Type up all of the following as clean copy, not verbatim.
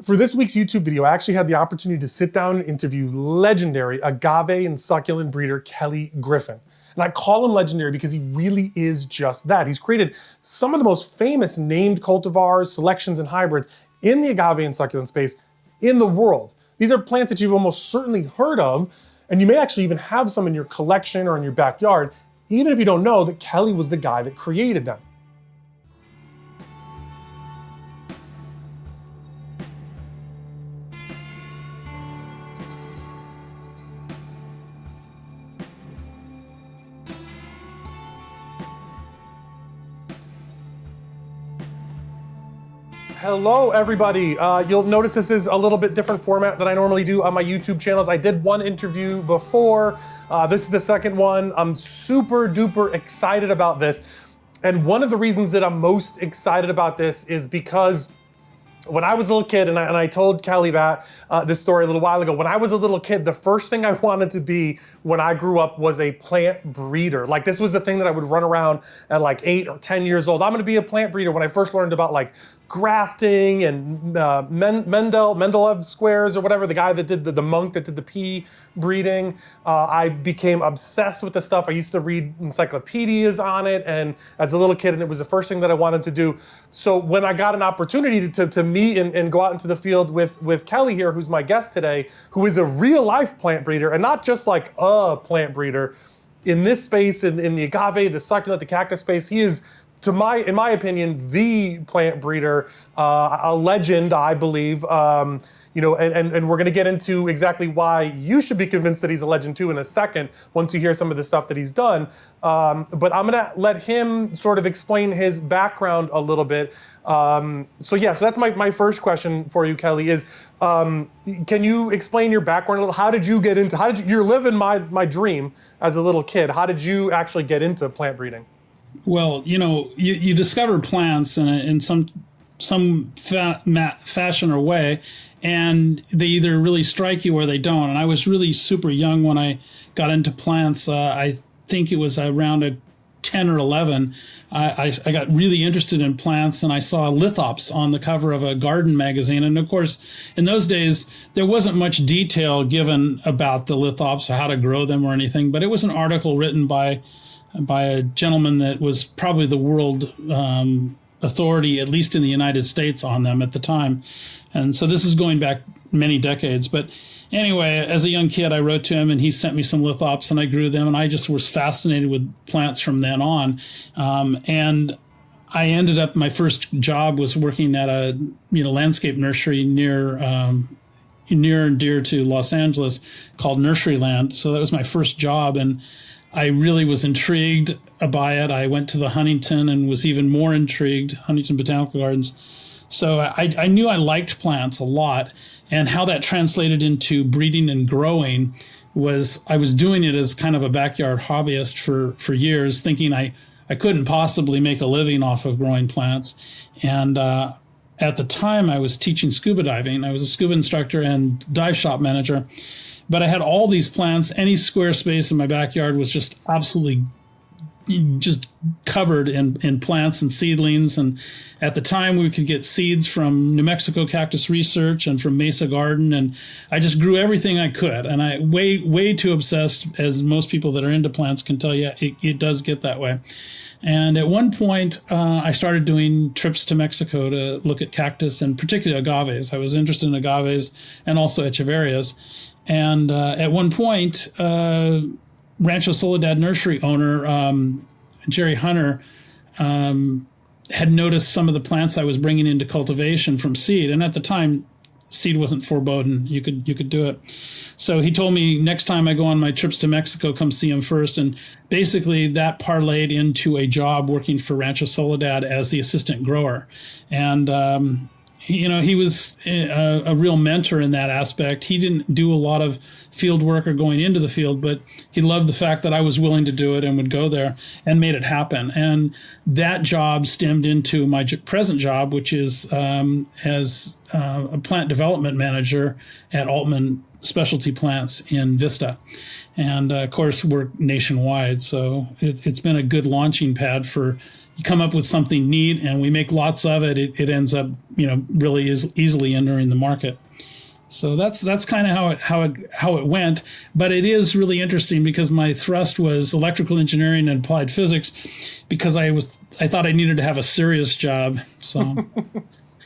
For this week's YouTube video, I actually had the opportunity to sit down and interview legendary agave and succulent breeder Kelly Griffin. And I call him legendary because he really is just that. He's created some of the most famous named cultivars, selections, and hybrids in the agave and succulent space in the world. These are plants that you've almost certainly heard of, and you may actually even have some in your collection or in your backyard, even if you don't know that Kelly was the guy that created them. Hello, everybody. You'll notice this is a little bit different format than I normally do on my YouTube channels. I did one interview before. This is the second one. I'm super duper excited about this. And one of the reasons that I'm most excited about this is because when I was a little kid, and I told Kelly that this story a little while ago, when I was a little kid, the first thing I wanted to be when I grew up was a plant breeder. Like, this was the thing that I would run around at like 8 or 10 years old. I'm gonna be a plant breeder. When I first learned about like grafting and Mendeleev squares or whatever, the guy that did the monk that did the pea breeding, I became obsessed with the stuff. I used to read encyclopedias on it, and as a little kid, and it was the first thing that I wanted to do. So when I got an opportunity to meet and go out into the field with Kelly here, who's my guest today, who is a real life plant breeder, and not just like a plant breeder, in this space, in the agave, the succulent, the cactus space, he is, in my opinion, the plant breeder, a legend, I believe. You know, and we're gonna get into exactly why you should be convinced that he's a legend too in a second, once you hear some of the stuff that he's done. But I'm gonna let him sort of explain his background a little bit. So that's my first question for you, Kelly, is can you explain your background a little? How did you get into, you're living my dream as a little kid. How did you actually get into plant breeding? Well, you know, you discover plants in some fashion or way, and they either really strike you or they don't. And I was really super young when I got into plants. I think it was around 10 or 11. I got really interested in plants, and I saw lithops on the cover of a garden magazine. And of course, in those days, there wasn't much detail given about the lithops or how to grow them or anything, but it was an article written by a gentleman that was probably the world authority, at least in the United States, on them at the time. And so this is going back many decades. But anyway, as a young kid, I wrote to him, and he sent me some lithops, and I grew them, and I just was fascinated with plants from then on. And I ended up, my first job was working at a landscape nursery near and dear to Los Angeles called Nurseryland. So that was my first job, and I really was intrigued by it. I went to the Huntington and was even more intrigued, Huntington Botanical Gardens. So I knew I liked plants a lot, and how that translated into breeding and growing was, I was doing it as kind of a backyard hobbyist for years, thinking I couldn't possibly make a living off of growing plants. And at the time, I was teaching scuba diving. I was a scuba instructor and dive shop manager. But I had all these plants. Any square space in my backyard was just absolutely just covered in plants and seedlings. And at the time, we could get seeds from New Mexico Cactus Research and from Mesa Garden. And I just grew everything I could. And I way too obsessed, as most people that are into plants can tell you, it does get that way. And at one point, I started doing trips to Mexico to look at cactus, and particularly agaves. I was interested in agaves and also echeverias. And at one point, Rancho Soledad nursery owner, Jerry Hunter, had noticed some of the plants I was bringing into cultivation from seed. And at the time, seed wasn't foreboding. You could do it. So he told me, next time I go on my trips to Mexico, come see him first. And basically that parlayed into a job working for Rancho Soledad as the assistant grower. And he was a real mentor in that aspect. He didn't do a lot of field work or going into the field, but he loved the fact that I was willing to do it and would go there, and made it happen. And that job stemmed into my present job, which is as a plant development manager at Altman Specialty Plants in Vista. And of course, we're nationwide. So it's been a good launching pad for come up with something neat and we make lots of it, it ends up, really is easily entering the market. So that's kind of how it went. But it is really interesting because my thrust was electrical engineering and applied physics, because I thought I needed to have a serious job. So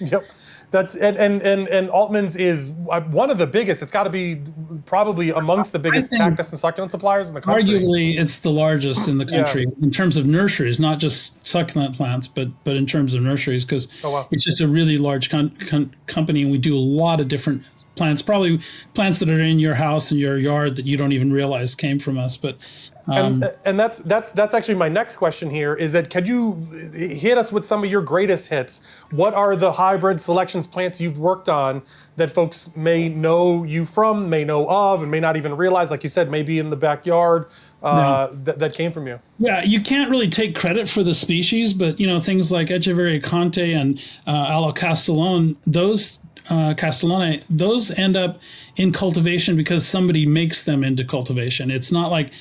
Yep. That's and Altmans is one of the biggest. It's got to be probably amongst the biggest cactus and succulent suppliers in the country. Arguably, it's the largest in the country in terms of nurseries, not just succulent plants, but in terms of nurseries, because it's just a really large company, and we do a lot of different plants, probably plants that are in your house and your yard that you don't even realize came from us. But and that's actually my next question here, is that could you hit us with some of your greatest hits? What are the hybrid selections plants you've worked on that folks may know you from, may know of, and may not even realize, like you said, maybe in the backyard, that came from you? Yeah, you can't really take credit for the species, but things like Echeverria Conte and Aloe Castellone, those Castellone, those end up in cultivation because somebody makes them into cultivation. It's not like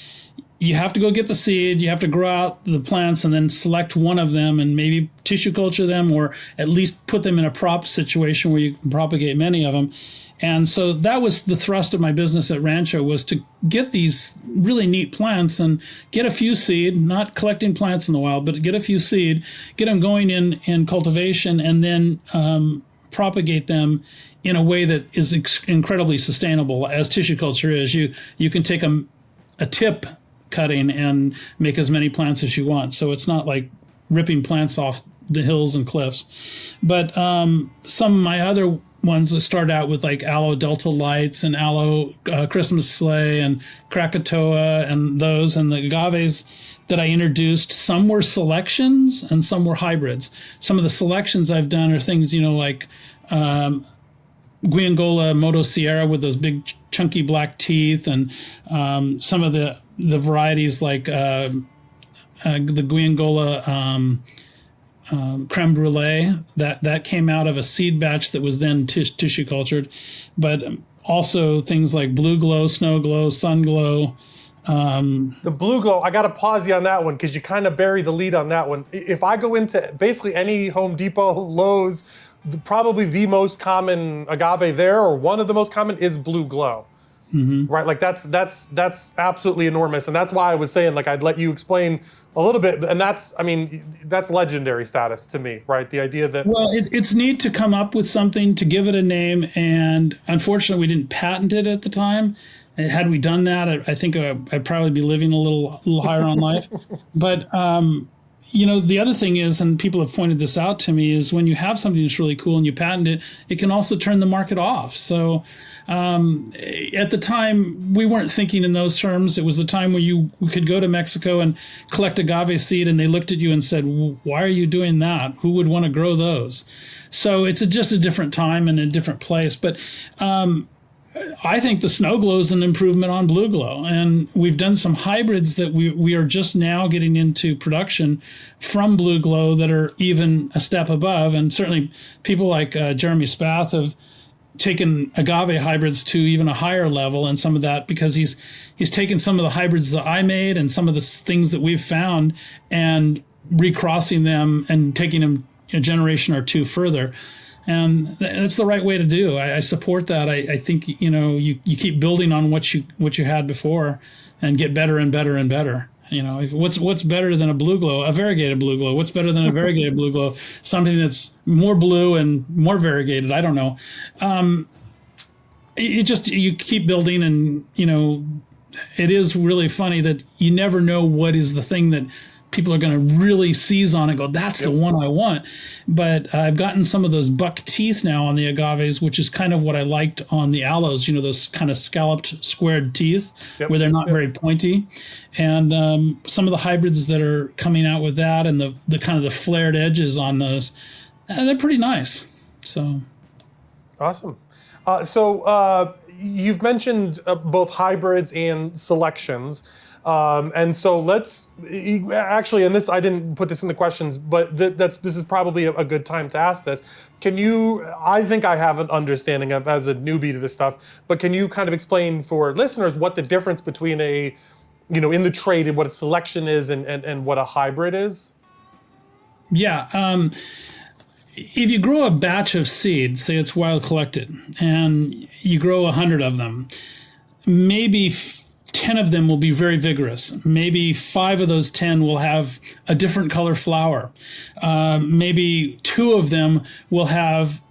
you have to go get the seed, you have to grow out the plants and then select one of them and maybe tissue culture them, or at least put them in a prop situation where you can propagate many of them. And so that was the thrust of my business at Rancho, was to get these really neat plants and get a few seed, not collecting plants in the wild, but get a few seed, get them going in cultivation, and then propagate them in a way that is incredibly sustainable, as tissue culture is. You can take a tip cutting and make as many plants as you want. So it's not like ripping plants off the hills and cliffs. But some of my other ones that start out with like Aloe Delta Lights and Aloe Christmas Sleigh and Krakatoa and those, and the agaves that I introduced, some were selections and some were hybrids. Some of the selections I've done are things, like Guiangola Moto Sierra with those big chunky black teeth, and some of the varieties like the Guiangola creme brulee that came out of a seed batch that was then tissue cultured, but also things like blue glow, snow glow, sun glow. The blue glow, I got to pause you on that one because you kind of bury the lead on that one. If I go into basically any Home Depot, Lowe's, probably the most common agave there, or one of the most common, is blue glow. Mm-hmm. Right, like that's absolutely enormous, and that's why I was saying, like, I'd let you explain a little bit, and that's legendary status to me, right? The idea that, well, it's neat to come up with something, to give it a name, and unfortunately we didn't patent it at the time. And had we done that, I think I'd probably be living a little higher on life. But the other thing is, and people have pointed this out to me, is when you have something that's really cool and you patent it, it can also turn the market off. So at the time, we weren't thinking in those terms. It was the time when you could go to Mexico and collect agave seed, and they looked at you and said, why are you doing that? Who would want to grow those? So it's just a different time and a different place. But I think the snow glow is an improvement on blue glow, and we've done some hybrids that we are just now getting into production from blue glow that are even a step above. And certainly people like Jeremy Spath have taken agave hybrids to even a higher level, and some of that because he's taken some of the hybrids that I made and some of the things that we've found and recrossing them and taking them a generation or two further. And that's the right way to do. I support that. I think you keep building on what you had before, and get better and better and better. What's better than a blue glow? A variegated blue glow. What's better than a variegated blue glow? Something that's more blue and more variegated. I don't know. You keep building, and it is really funny that you never know what is the thing that people are going to really seize on and go, that's the one I want. But I've gotten some of those buck teeth now on the agaves, which is kind of what I liked on the aloes, those kind of scalloped squared teeth where they're not very pointy. And some of the hybrids that are coming out with that, and the kind of the flared edges on those, they're pretty nice. So awesome. So you've mentioned both hybrids and selections. And so let's actually, and this, I didn't put this in the questions, but this is probably a good time to ask this. I think I have an understanding of, as a newbie to this stuff, but can you kind of explain for listeners what the difference between in the trade, and what a selection is and what a hybrid is? Yeah. If you grow a batch of seed, say it's wild collected, and you grow 100 of them, maybe 10 of them will be very vigorous. Maybe 5 of those 10 will have a different color flower. Maybe 2 of them will have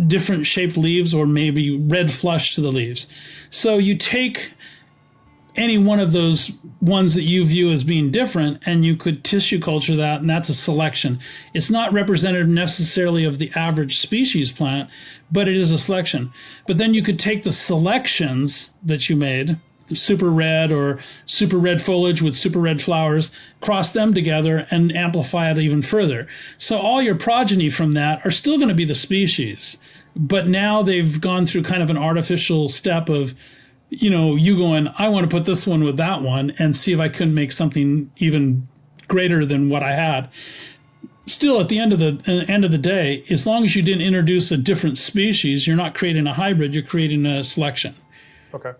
different shaped leaves, or maybe red flush to the leaves. So you take any one of those ones that you view as being different, and you could tissue culture that, and that's a selection. It's not representative necessarily of the average species plant, but it is a selection. But then you could take the selections that you made, super red or super red foliage with super red flowers, cross them together and amplify it even further. So all your progeny from that are still going to be the species, but now they've gone through kind of an artificial step of, you going, I want to put this one with that one and see if I couldn't make something even greater than what I had. Still, at the end of the day, as long as you didn't introduce a different species, you're not creating a hybrid, you're creating a selection. Okay.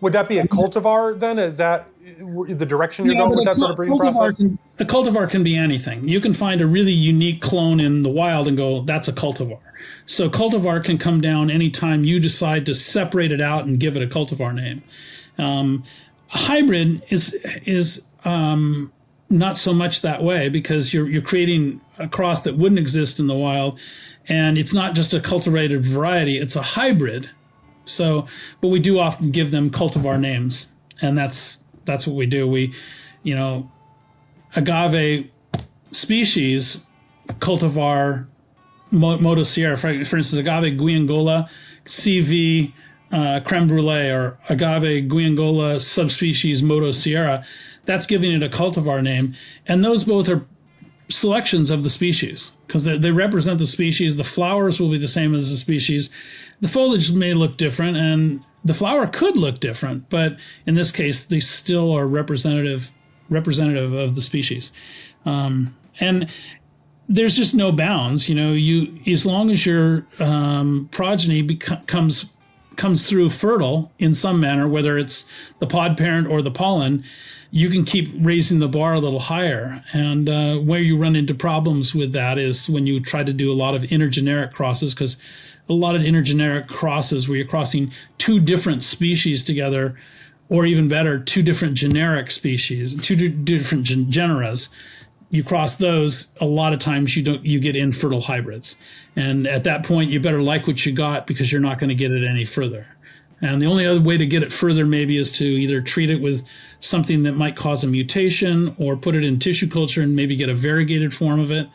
Would that be a cultivar then? Is that the direction you're going with that sort of breeding process? A cultivar can be anything. You can find a really unique clone in the wild and go, that's a cultivar. So cultivar can come down anytime you decide to separate it out and give it a cultivar name. A hybrid is not so much that way, because you're creating a cross that wouldn't exist in the wild, and it's not just a cultivated variety, it's a hybrid. So, but we do often give them cultivar names, and that's what we do. We, agave species, cultivar, Moto Sierra, for instance, Agave Guiangola, CV, creme brulee, or Agave Guiangola subspecies Moto Sierra, that's giving it a cultivar name. And those both are selections of the species, because they represent the species. The flowers will be the same as the species. The foliage may look different, and the flower could look different, but in this case, they still are representative of the species. And there's just no bounds, as long as your progeny comes through fertile in some manner, whether it's the pod parent or the pollen, you can keep raising the bar a little higher. And where you run into problems with that is when you try to do a lot of intergeneric crosses, because a lot of intergeneric crosses where you're crossing 2 different species together, or even better, 2 different generic species, 2 different generas. You cross those, a lot of times you get infertile hybrids. And at that point, you better like what you got, because you're not going to get it any further. And the only other way to get it further maybe is to either treat it with something that might cause a mutation, or put it in tissue culture and maybe get a variegated form of it.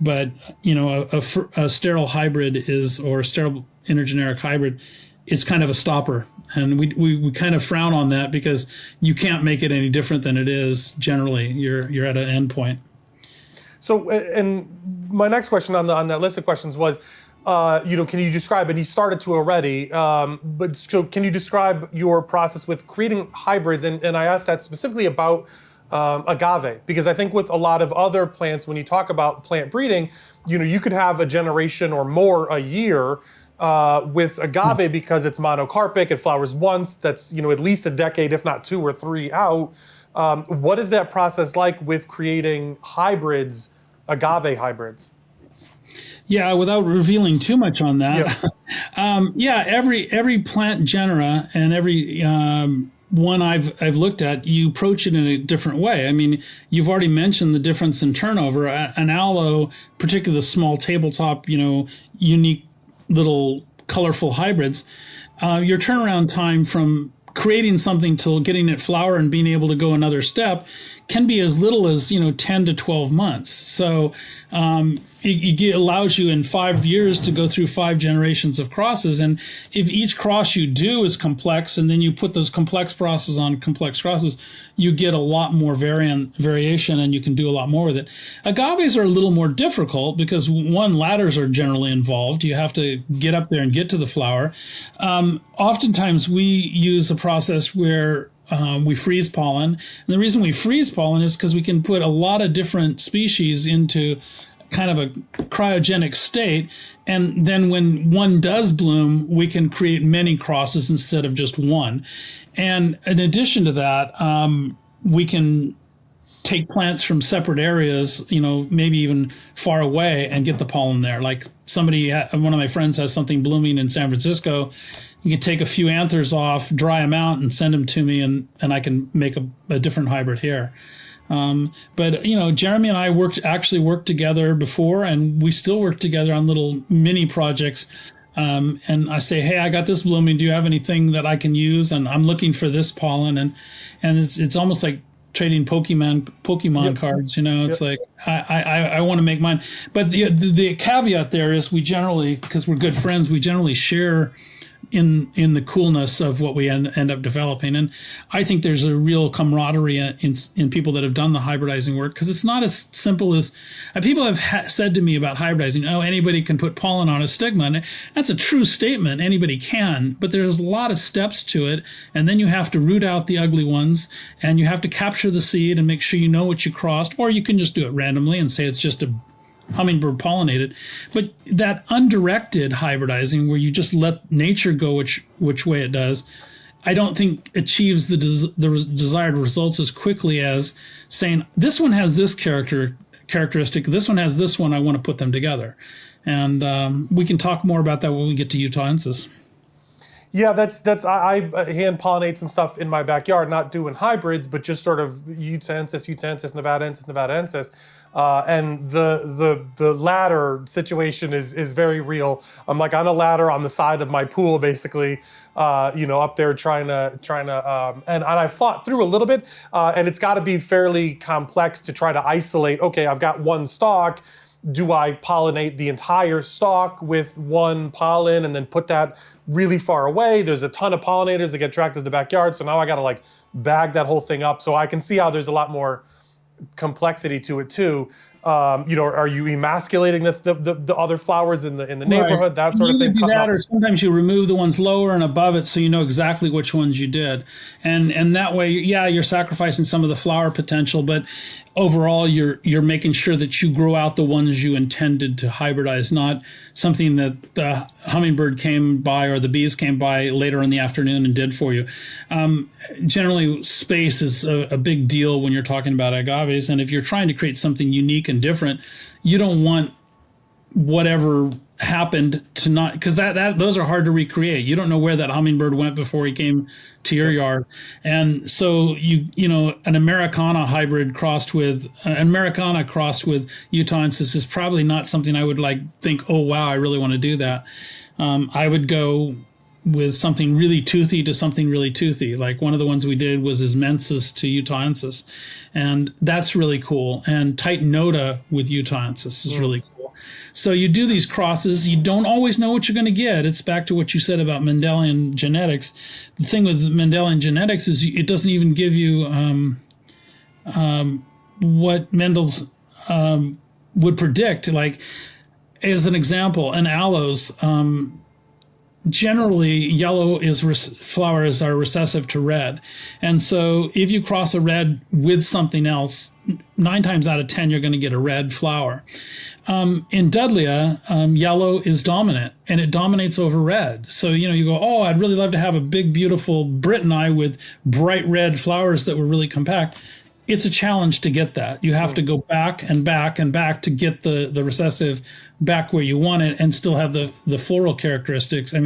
But, a sterile hybrid or a sterile intergeneric hybrid is kind of a stopper. And we kind of frown on that, because you can't make it any different than it is generally. You're at an end point. So, and my next question on that list of questions was, can you describe, and you started to already, but so can you describe your process with creating hybrids? And I asked that specifically about agave, because I think with a lot of other plants, when you talk about plant breeding, you could have a generation or more a year with agave, because it's monocarpic, it flowers once, that's at least a decade, if not 2 or 3 out. What is that process like with creating hybrids, agave hybrids? Yeah, without revealing too much on that, every plant genera and every one I've looked at, you approach it in a different way. I mean, you've already mentioned the difference in turnover. An aloe, particularly the small tabletop, unique little colorful hybrids, your turnaround time from creating something till getting it flower and being able to go another step can be as little as 10 to 12 months. So it allows you in 5 years to go through 5 generations of crosses. And if each cross you do is complex, and then you put those complex crosses on complex crosses, you get a lot more variation, and you can do a lot more with it. Agaves are a little more difficult because, one, ladders are generally involved. You have to get up there and get to the flower. Oftentimes we use a process where we freeze pollen. And the reason we freeze pollen is because we can put a lot of different species into kind of a cryogenic state. And then when one does bloom, we can create many crosses instead of just one. And in addition to that, we can take plants from separate areas, maybe even far away, and get the pollen there. Like one of my friends has something blooming in San Francisco. You can take a few anthers off, dry them out, and send them to me, and I can make a different hybrid here. But Jeremy and I actually worked together before, and we still work together on little mini projects. And I say, hey, I got this blooming. Do you have anything that I can use? And I'm looking for this pollen, and it's almost like trading Pokemon cards. It's like I want to make mine. But the caveat there is we generally, because we're good friends, we generally share in the coolness of what we end up developing. And I think there's a real camaraderie in people that have done the hybridizing work, because it's not as simple as people have said to me about hybridizing. Oh, anybody can put pollen on a stigma. And that's a true statement. Anybody can, but there's a lot of steps to it. And then you have to root out the ugly ones, and you have to capture the seed and make sure you know what you crossed, or you can just do it randomly and say it's just a hummingbird pollinated. But that undirected hybridizing, where you just let nature go which way it does, I don't think achieves the desired results as quickly as saying this one has this characteristic, this one has this one, I want to put them together. And we can talk more about that when we get to Utahensis. Yeah, I hand pollinate some stuff in my backyard, not doing hybrids, but just sort of Utahensis, Nevadaensis. And the ladder situation is very real. I'm like on a ladder on the side of my pool, basically, up there trying to, and I thought through a little bit, and it's got to be fairly complex to try to isolate. Okay, I've got one stalk. Do I pollinate the entire stalk with one pollen and then put that really far away? There's a ton of pollinators that get attracted to the backyard, so now I got to like bag that whole thing up. So I can see how there's a lot more complexity to it too. Are you emasculating the other flowers in the neighborhood, right, that sort of thing? Do that, or sometimes you remove the ones lower and above it so you know exactly which ones you did. And that way, yeah, you're sacrificing some of the flower potential, but overall you're making sure that you grow out the ones you intended to hybridize, not something that the hummingbird came by or the bees came by later in the afternoon and did for you. Generally, space is a big deal when you're talking about agaves, and if you're trying to create something unique and different, you don't want whatever happened to not, because those are hard to recreate. You don't know where that hummingbird went before he came to your yard. And so an Americana crossed with Utahensis is probably not something I would think, oh wow, I really want to do that. I would go with something really toothy to something really toothy. Like one of the ones we did was Ismensis to Utahensis, and that's really cool. And Titanota with Utahensis is really cool. So you do these crosses, you don't always know what you're going to get. It's back to what you said about Mendelian genetics. The thing with Mendelian genetics is it doesn't even give you what Mendel's would predict. Like, as an example, an aloes, generally yellow flowers are recessive to red. And so if you cross a red with something else, 9 times out of 10, you're going to get a red flower. In Dudleya, yellow is dominant, and it dominates over red. So, you go, oh, I'd really love to have a big, beautiful Brittany with bright red flowers that were really compact. It's a challenge to get that. You have to go back and back and back to get the recessive back where you want it and still have the floral characteristics, and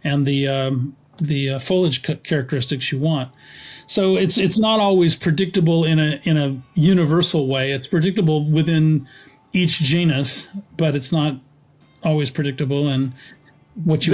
the foliage characteristics you want. So it's not always predictable in a universal way. It's predictable within each genus, but it's not always predictable in what you...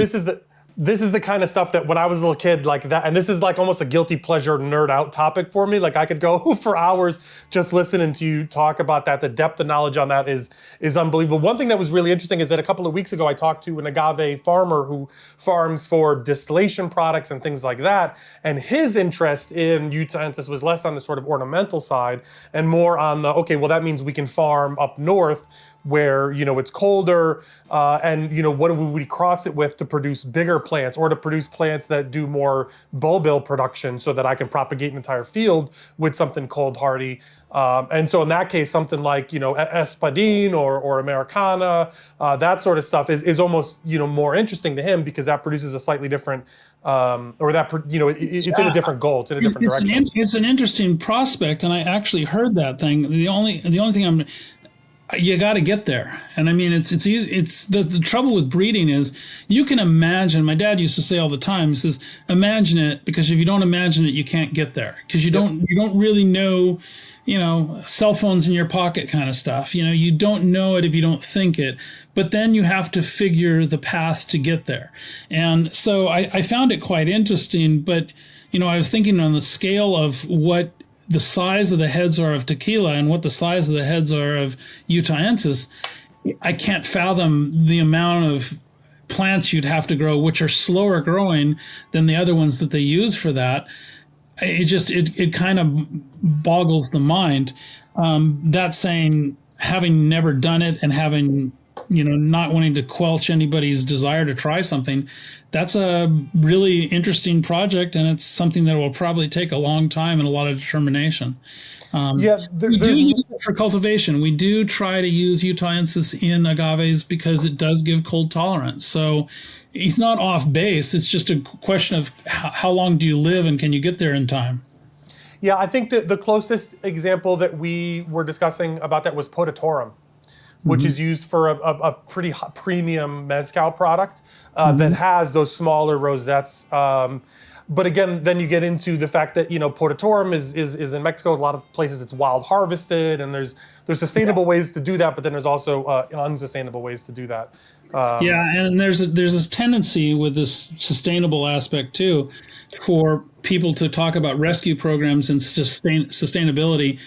This is the kind of stuff that when I was a little kid, like that, and this is like almost a guilty pleasure nerd out topic for me. Like I could go for hours just listening to you talk about that. The depth of knowledge on that is unbelievable. One thing that was really interesting is that a couple of weeks ago, I talked to an agave farmer who farms for distillation products and things like that. And his interest in Utahensis was less on the sort of ornamental side and more on the, okay, well, that means we can farm up north where, it's colder, and, what would we cross it with to produce bigger plants or to produce plants that do more bulbil production so that I can propagate an entire field with something cold hardy. And so in that case, something like, Espadin or Americana, that sort of stuff is almost, more interesting to him because that produces a slightly different, or that, it's in a different goal, it's in a different direction. It's an interesting prospect, and I actually heard that thing. The only thing you got to get there. And I mean, it's easy. It's the trouble with breeding is you can imagine, my dad used to say all the time, he says, imagine it, because if you don't imagine it, you can't get there, because you don't really know, cell phones in your pocket kind of stuff. You don't know it if you don't think it, but then you have to figure the path to get there. And so I found it quite interesting, but, I was thinking on the scale of what the size of the heads are of tequila and what the size of the heads are of Utahensis, I can't fathom the amount of plants you'd have to grow, which are slower growing than the other ones that they use for that. It kind of boggles the mind. That saying, having never done it and having, not wanting to quelch anybody's desire to try something, that's a really interesting project, and it's something that will probably take a long time and a lot of determination. We do use it for cultivation. We do try to use Utahensis in agaves because it does give cold tolerance. So he's not off base. It's just a question of how long do you live and can you get there in time? Yeah, I think that the closest example that we were discussing about that was potatorum, which is used for a pretty premium mezcal product that has those smaller rosettes. But again, then you get into the fact that, potatorum is in Mexico. A lot of places it's wild harvested, and there's sustainable ways to do that, but then there's also unsustainable ways to do that. And there's this tendency with this sustainable aspect too, for people to talk about rescue programs and sustainability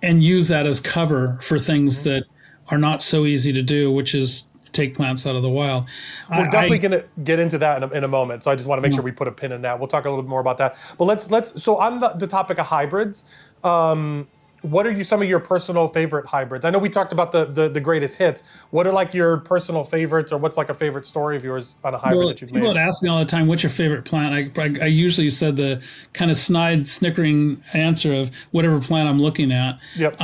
and use that as cover for things that are not so easy to do, which is take plants out of the wild. We're definitely going to get into that in a moment. So I just want to make sure we put a pin in that. We'll talk a little bit more about that. But let's so on the topic of hybrids, what are some of your personal favorite hybrids? I know we talked about the greatest hits. What are like your personal favorites, or what's like a favorite story of yours on a hybrid that you've made? People would ask me all the time, what's your favorite plant? I usually said the kind of snide, snickering answer of whatever plant I'm looking at. Yep.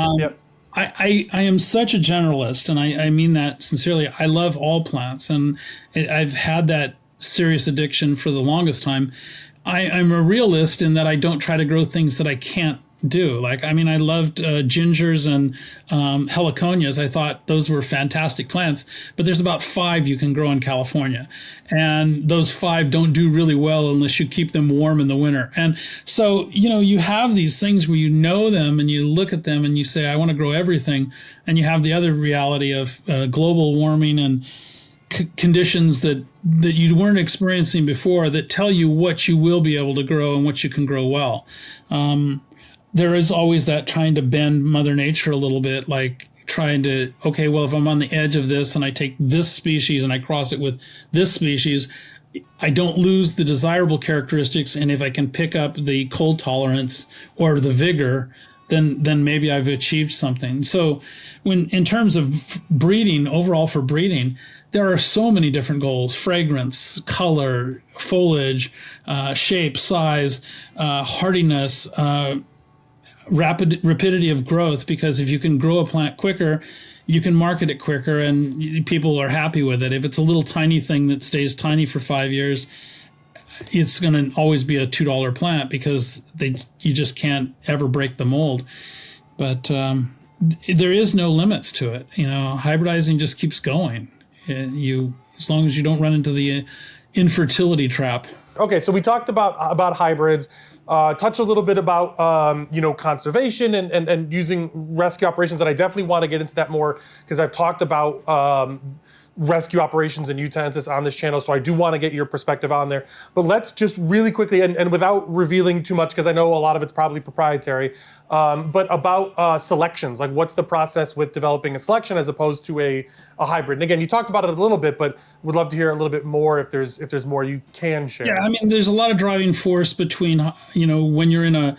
I am such a generalist, and I mean that sincerely. I love all plants, and I've had that serious addiction for the longest time. I'm a realist in that I don't try to grow things that I can't do. Like, I mean, I loved gingers and heliconias. I thought those were fantastic plants, but there's about 5 you can grow in California. And those 5 don't do really well unless you keep them warm in the winter. And so, you have these things where you know them and you look at them and you say, I want to grow everything. And you have the other reality of global warming and conditions that you weren't experiencing before that tell you what you will be able to grow and what you can grow well. There is always that trying to bend Mother Nature a little bit, like trying to, okay, well, if I'm on the edge of this and I take this species and I cross it with this species, I don't lose the desirable characteristics. And if I can pick up the cold tolerance or the vigor, then maybe I've achieved something. So in terms of breeding, overall for breeding, there are so many different goals: fragrance, color, foliage, shape, size, hardiness, rapidity of growth, because if you can grow a plant quicker, you can market it quicker and people are happy with it. If it's a little tiny thing that stays tiny for 5 years, it's going to always be a $2 plant because you just can't ever break the mold. But there is no limits to it. Hybridizing just keeps going. As long as you don't run into the infertility trap. Okay, so we talked about hybrids. Touch a little bit about conservation and using rescue operations, and I definitely want to get into that more because I've talked about rescue operations and Utahensis on this channel, so I do want to get your perspective on there. But let's just really quickly, and without revealing too much, because I know a lot of it's probably proprietary, but about selections. Like, what's the process with developing a selection as opposed to a hybrid? And again, you talked about it a little bit, but would love to hear a little bit more if there's more you can share. Yeah, I mean, there's a lot of driving force between, when you're in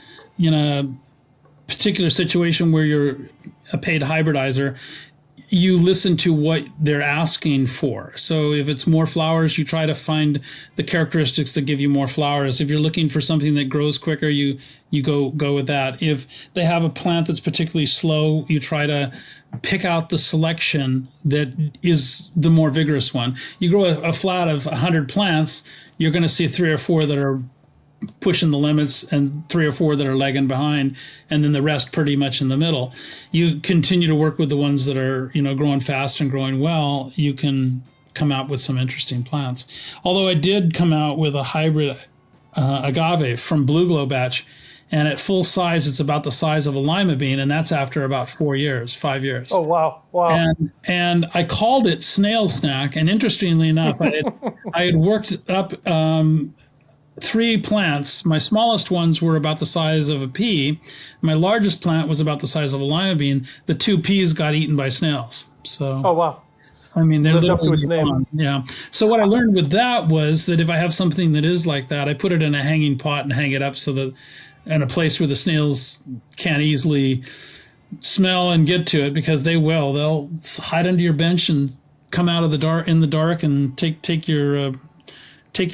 a particular situation where you're a paid hybridizer. you listen to what they're asking for. So if it's more flowers, you try to find the characteristics that give you more flowers. If you're looking for something that grows quicker, you go with that. If they have a plant that's particularly slow, you try to pick out the selection that is the more vigorous one. You grow a flat of 100 plants, you're going to see 3 or 4 that are pushing the limits and 3 or 4 that are lagging behind, and then the rest pretty much in the middle. You continue to work with the ones that are, growing fast and growing well. You can come out with some interesting plants. Although I did come out with a hybrid agave from Blue Glow batch, and at full size, it's about the size of a lima bean, and that's after about 5 years. Oh, wow. And I called it Snail Snack, and interestingly enough, I had worked up 3 plants. My smallest ones were about the size of a pea. My largest plant was about the size of a lima bean. The 2 peas got eaten by snails. So, oh, wow. I mean, they're lived up to its fun. name. Yeah. So what I learned with that was that if I have something that is like that, I put it in a hanging pot and hang it up so that in a place where the snails can't easily smell and get to it, because they will. They'll hide under your bench and come out of the dark in the dark and take your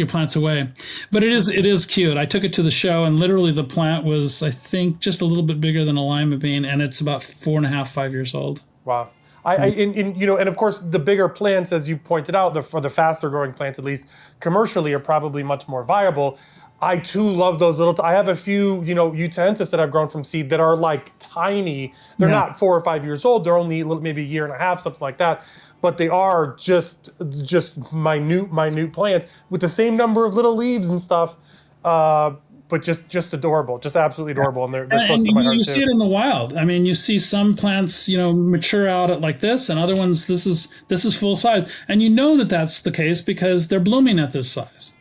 plants away. But it is cute. I took it to the show, and literally the plant was, I think, just a little bit bigger than a lima bean, and it's about 4.5, 5 years old. Wow. And of course, the bigger plants, as you pointed out, for the faster growing plants, at least commercially, are probably much more viable. I too love those little. I have a few, Utahensis that I've grown from seed that are like tiny. They're not 4 or 5 years old. They're only maybe a year and a half, something like that. But they are just minute plants with the same number of little leaves and stuff. But just adorable, just absolutely adorable, and they're close to my heart too. You see it in the wild. I mean, you see some plants, mature out at like this, and other ones, this is full size, and that that's the case because they're blooming at this size,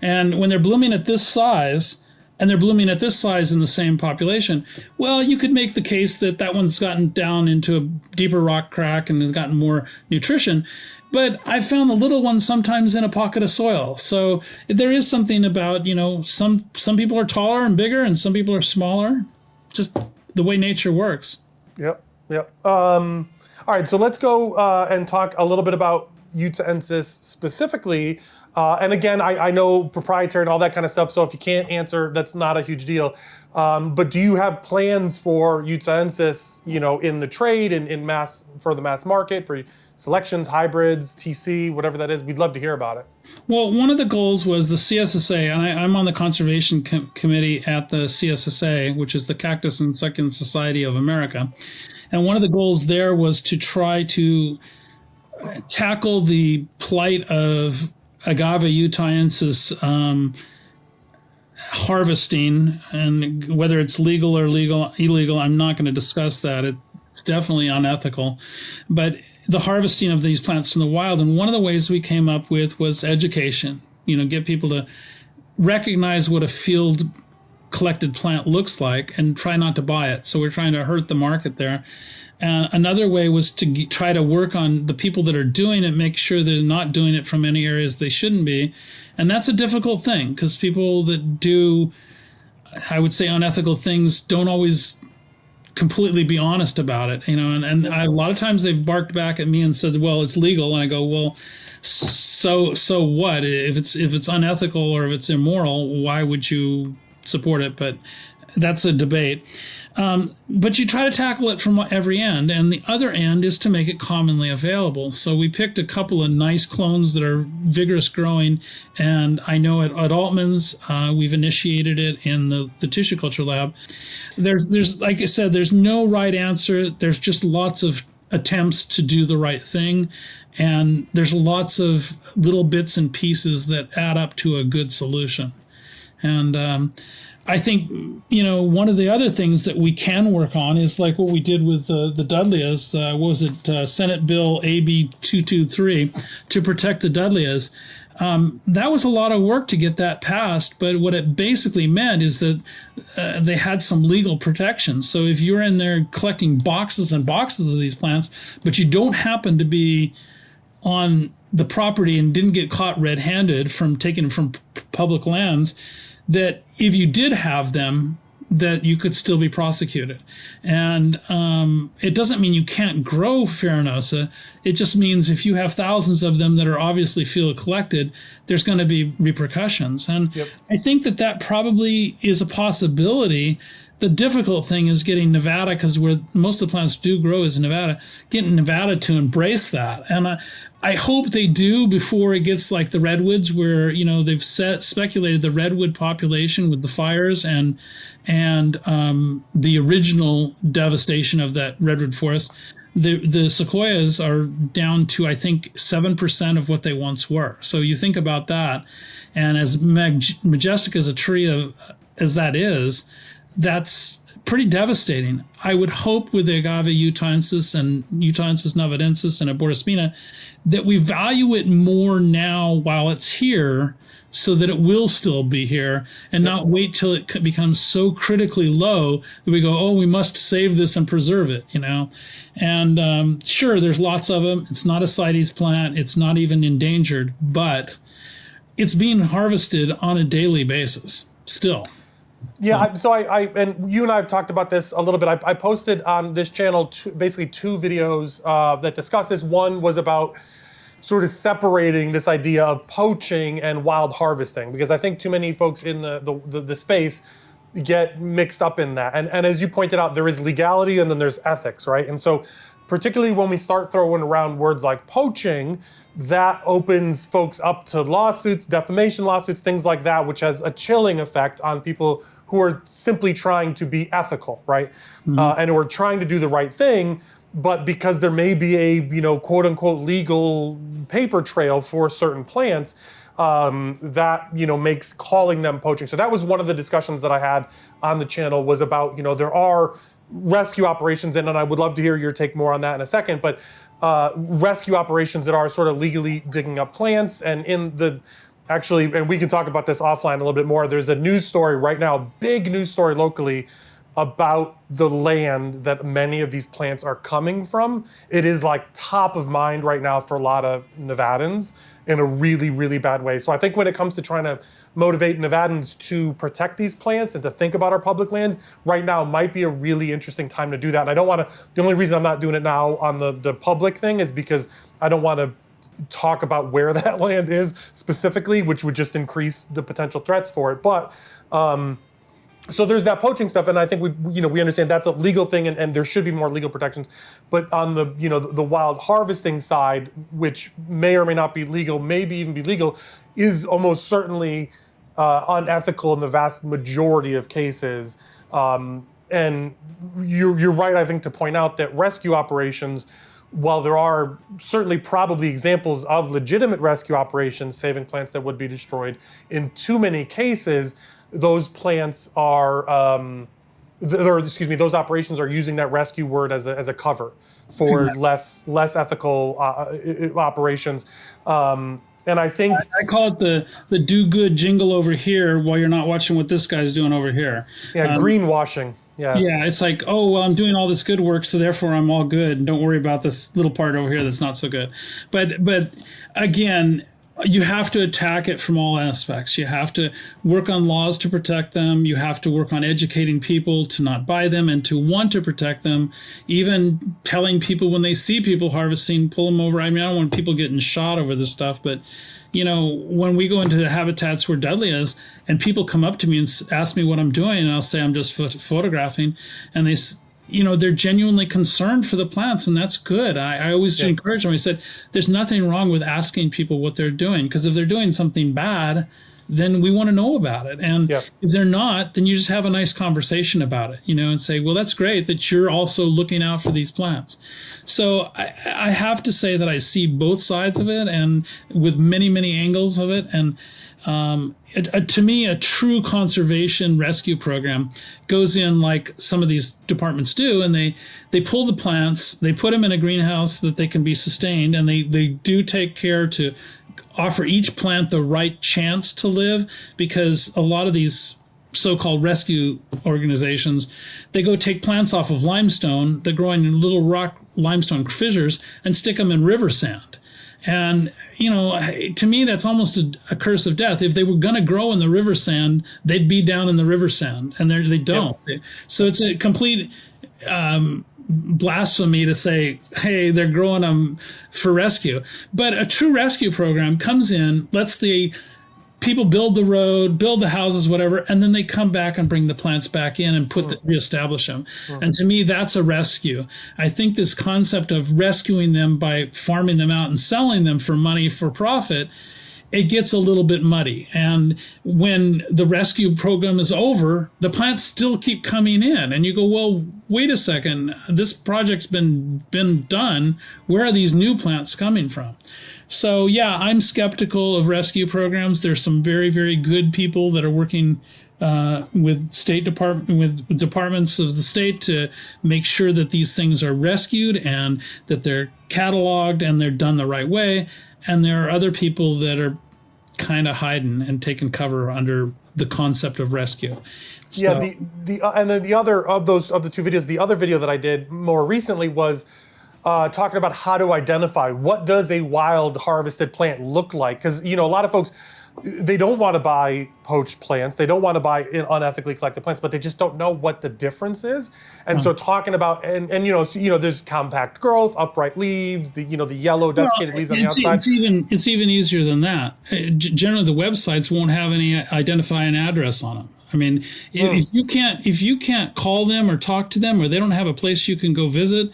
And when they're blooming at this size, and they're blooming at this size in the same population, well, you could make the case that one's gotten down into a deeper rock crack and has gotten more nutrition. But I found the little ones sometimes in a pocket of soil. So there is something about, some people are taller and bigger and some people are smaller. Just the way nature works. Yep. All right, so let's go and talk a little bit about Utahensis specifically. And again, I know proprietary and all that kind of stuff, so if you can't answer, that's not a huge deal. But do you have plans for Utahensis, in the trade, in mass, for the mass market, for selections, hybrids, TC, whatever that is? We'd love to hear about it. Well, one of the goals was the CSSA, and I'm on the conservation committee at the CSSA, which is the Cactus and Succulent Society of America. And one of the goals there was to try to tackle the plight of Agave Utahensis harvesting, and whether it's legal or illegal, I'm not going to discuss that. It's definitely unethical. But the harvesting of these plants from the wild, and one of the ways we came up with was education. Get people to recognize what a field collected plant looks like and try not to buy it. So we're trying to hurt the market there. Another way was to try to work on the people that are doing it, make sure they're not doing it from any areas they shouldn't be. And that's a difficult thing because people that do, I would say, unethical things don't always completely be honest about it, and a lot of times they've barked back at me and said, well, it's legal. And I go, well, so what? If it's unethical or if it's immoral, why would you support it? But that's a debate. But you try to tackle it from every end, and the other end is to make it commonly available. So we picked a couple of nice clones that are vigorous growing, and I know at Altmans we've initiated it in the tissue culture lab. There's like I said, there's no right answer. There's just lots of attempts to do the right thing, and there's lots of little bits and pieces that add up to a good solution. And I think, one of the other things that we can work on is like what we did with the Dudleyas. What was it? Senate Bill AB 223 to protect the Dudleyas. That was a lot of work to get that passed, but what it basically meant is that they had some legal protections. So if you're in there collecting boxes and boxes of these plants, but you don't happen to be on the property and didn't get caught red-handed from taking them from public lands, that if you did have them, that you could still be prosecuted. And it doesn't mean you can't grow Farinosa. It just means if you have thousands of them that are obviously field collected, there's going to be repercussions. And I think that probably is a possibility. The difficult thing is getting Nevada, because where most of the plants do grow is in Nevada, getting Nevada to embrace that. And I hope they do before it gets like the redwoods, where, you know, they've speculated the redwood population with the fires and the original devastation of that redwood forest. The sequoias are down to, I think, 7% of what they once were. So you think about that, and as majestic as a tree as that is, that's pretty devastating. I would hope with the Agave Utahensis and Utahensis nevadensis and Abordaspina that we value it more now while it's here, so that it will still be here, and not wait till it becomes so critically low that we go, oh, we must save this and preserve it, you know? And sure, there's lots of them. It's not a CITES plant. It's not even endangered, but it's being harvested on a daily basis still. Yeah, so I and you and I have talked about this a little bit. I posted on this channel basically two videos that discuss this. One was about sort of separating this idea of poaching and wild harvesting, because I think too many folks in the space get mixed up in that. And as you pointed out, there is legality and then there's ethics, right? And so particularly when we start throwing around words like poaching, that opens folks up to lawsuits, defamation lawsuits, things like that, which has a chilling effect on people who are simply trying to be ethical, right? And who are trying to do the right thing, but because there may be a, you know, quote unquote legal paper trail for certain plants, that, you know, makes calling them poaching. So that was one of the discussions that I had on the channel, was about, you know, there are rescue operations, and I would love to hear your take more on that in a second, but rescue operations that are sort of legally digging up plants. And actually, and we can talk about this offline a little bit more, there's a news story right now, big news story locally, about the land that many of these plants are coming from. It is like top of mind right now for a lot of Nevadans in a really, really bad way. So I think when it comes to trying to motivate Nevadans to protect these plants and to think about our public lands, right now might be a really interesting time to do that. And I don't want to, the only reason I'm not doing it now on the public thing is because I don't want to talk about where that land is specifically, which would just increase the potential threats for it. But so there's that poaching stuff, and I think we understand that's a legal thing, and there should be more legal protections. But on the the wild harvesting side, which may or may not be legal, maybe even be legal, is almost certainly unethical in the vast majority of cases. And you're right, I think, to point out that rescue operations, while there are certainly probably examples of legitimate rescue operations saving plants that would be destroyed, in too many cases, those plants are, those operations are using that rescue word as a cover for less ethical operations. And I think I call it the do good jingle over here while you're not watching what this guy's doing over here. Yeah, greenwashing. Yeah. Yeah, it's like, oh, well, I'm doing all this good work, so therefore I'm all good, and don't worry about this little part over here that's not so good. But again, you have to attack it from all aspects. You have to work on laws to protect them. You have to work on educating people to not buy them and to want to protect them. Even telling people when they see people harvesting, pull them over. I mean, I don't want people getting shot over this stuff, but when we go into the habitats where Dudley is, and people come up to me and ask me what I'm doing, and I'll say I'm just photographing, and they're genuinely concerned for the plants, and that's good. I always encourage them. I said, there's nothing wrong with asking people what they're doing, because if they're doing something bad, then we want to know about it. And if they're not, then you just have a nice conversation about it, and say, well, that's great that you're also looking out for these plants. So I have to say that I see both sides of it, and with many, many angles of it. And to me, a true conservation rescue program goes in like some of these departments do, and they pull the plants, they put them in a greenhouse that they can be sustained, and they do take care to offer each plant the right chance to live, because a lot of these so-called rescue organizations, they go take plants off of limestone that grow in little rock limestone fissures and stick them in river sand. And, to me, that's almost a curse of death. If they were going to grow in the river sand, they'd be down in the river sand, and they don't. Yep. So it's a complete blasphemy to say, hey, they're growing them for rescue. But a true rescue program comes in, lets the people build the road, build the houses, whatever, and then they come back and bring the plants back in and reestablish them. And to me, that's a rescue. I think this concept of rescuing them by farming them out and selling them for money for profit, it gets a little bit muddy. And when the rescue program is over, the plants still keep coming in. And you go, well, wait a second, this project's been done. Where are these new plants coming from? So yeah, I'm skeptical of rescue programs. There's some very, very good people that are working with departments of the state to make sure that these things are rescued and that they're cataloged and they're done the right way. And there are other people that are kind of hiding and taking cover under the concept of rescue. So, yeah, and then the other of the two videos, the other video that I did more recently was talking about how to identify what does a wild harvested plant look like. Because, a lot of folks, they don't want to buy poached plants. They don't want to buy unethically collected plants, but they just don't know what the difference is. And so talking about, and there's compact growth, upright leaves, the yellow desiccated leaves on the outside. It's even easier than that. Generally, the websites won't have any identifying address on them. I mean, if you can't call them or talk to them, or they don't have a place you can go visit,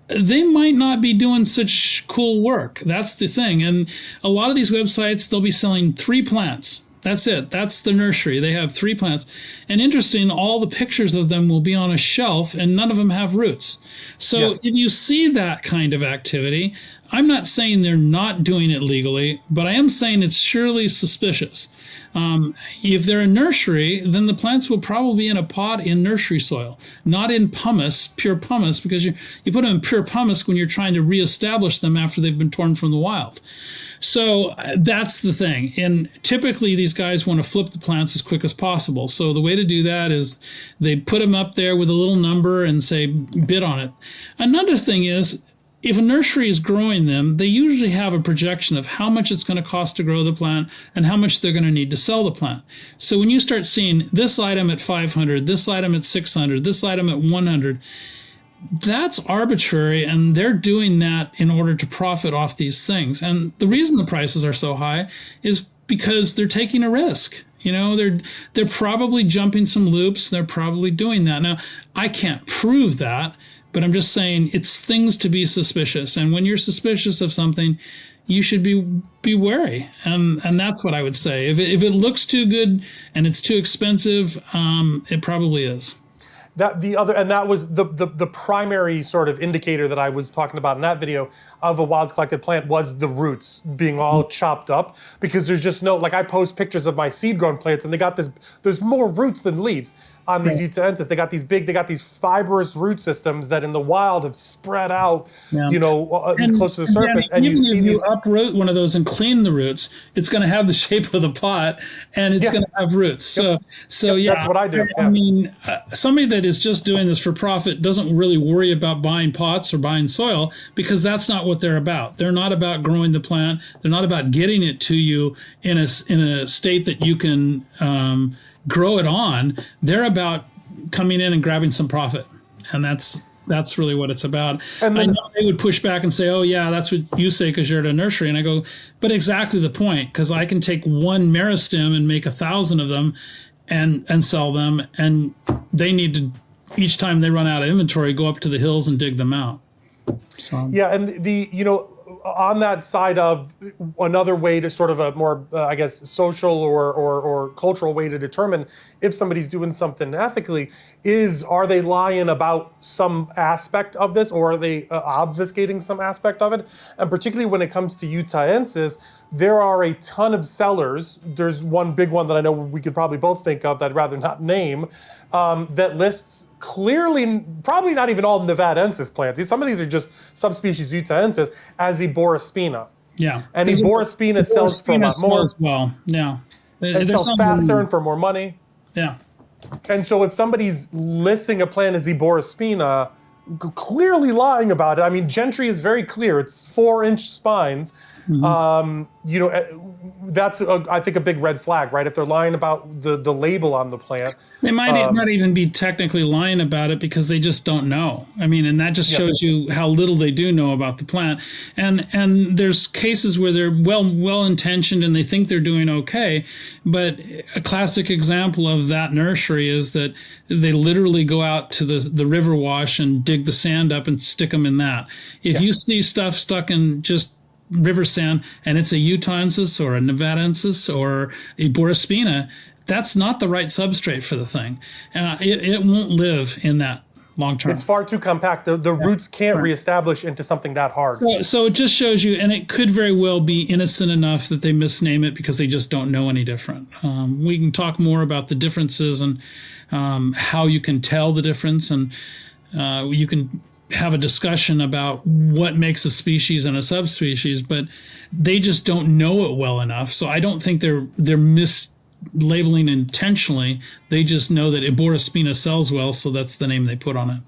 they might not be doing such cool work. That's the thing. And a lot of these websites, they'll be selling 3 plants. That's it. That's the nursery. They have 3 plants. And interesting, all the pictures of them will be on a shelf and none of them have roots. So if you see that kind of activity, I'm not saying they're not doing it legally, but I am saying it's surely suspicious. If they're a nursery, then the plants will probably be in a pot in nursery soil, not in pumice, pure pumice, because you put them in pure pumice when you're trying to reestablish them after they've been torn from the wild. So that's the thing. And typically these guys want to flip the plants as quick as possible. So the way to do that is they put them up there with a little number and say bid on it. Another thing is, if a nursery is growing them, they usually have a projection of how much it's going to cost to grow the plant and how much they're going to need to sell the plant. So when you start seeing this item at 500, this item at 600, this item at 100, that's arbitrary, and they're doing that in order to profit off these things. And the reason the prices are so high is because they're taking a risk. They're probably jumping some loops. They're probably doing that. Now, I can't prove that, but I'm just saying it's things to be suspicious. And when you're suspicious of something, you should be wary. And that's what I would say. If it looks too good and it's too expensive, it probably is. That was the primary sort of indicator that I was talking about in that video of a wild collected plant was the roots being all chopped up, because there's just I post pictures of my seed grown plants and they got there's more roots than leaves on these Utahensis. They got these fibrous root systems that in the wild have spread out, close to the surface. And you see these. Uproot one of those and clean the roots, it's going to have the shape of the pot and it's going to have roots. So that's what I do. I mean, somebody that is just doing this for profit doesn't really worry about buying pots or buying soil, because that's not what they're about. They're not about growing the plant. They're not about getting it to you in a state that you can grow it on. They're about coming in and grabbing some profit, and that's really what it's about. And then, I know they would push back and say, oh yeah, that's what you say because you're at a nursery. And I go, but exactly the point, because I can take one meristem and make 1,000 of them and sell them, and they need to, each time they run out of inventory, go up to the hills and dig them out. So and on that side of another way to sort of a more, social or cultural way to determine if somebody's doing something ethically are they lying about some aspect of this, or are they obfuscating some aspect of it? And particularly when it comes to Utahensis, there are a ton of sellers. There's one big one that I know we could probably both think of that I'd rather not name, that lists clearly, probably not even all Nevadensis plants. Some of these are just subspecies Utahensis as Eborospina. Yeah. And Eborospina sells for a lot more. As well. Yeah. It sells faster and for more money. Yeah. And so if somebody's listing a plant as Eborospina, clearly lying about it. I mean, Gentry is very clear. It's 4-inch spines. You know, that's I think a big red flag, right? If they're lying about the label on the plant. They might not even be technically lying about it because they just don't know. I mean, and that just shows you how little they do know about the plant. And there's cases where they're well intentioned and they think they're doing okay, but a classic example of that nursery is that they literally go out to the river wash and dig the sand up and stick them in that. If you see stuff stuck in just river sand and it's a Utahensis or a Nevadensis or a Borospina, that's not the right substrate for the thing. It won't live in that long term. It's far too compact. The roots can't reestablish into something that hard. So it just shows you, and it could very well be innocent enough that they misname it because they just don't know any different. We can talk more about the differences and how you can tell the difference, and you can have a discussion about what makes a species and a subspecies, but they just don't know it well enough. So I don't think they're mislabeling intentionally. They just know that Borospina sells well, so that's the name they put on it.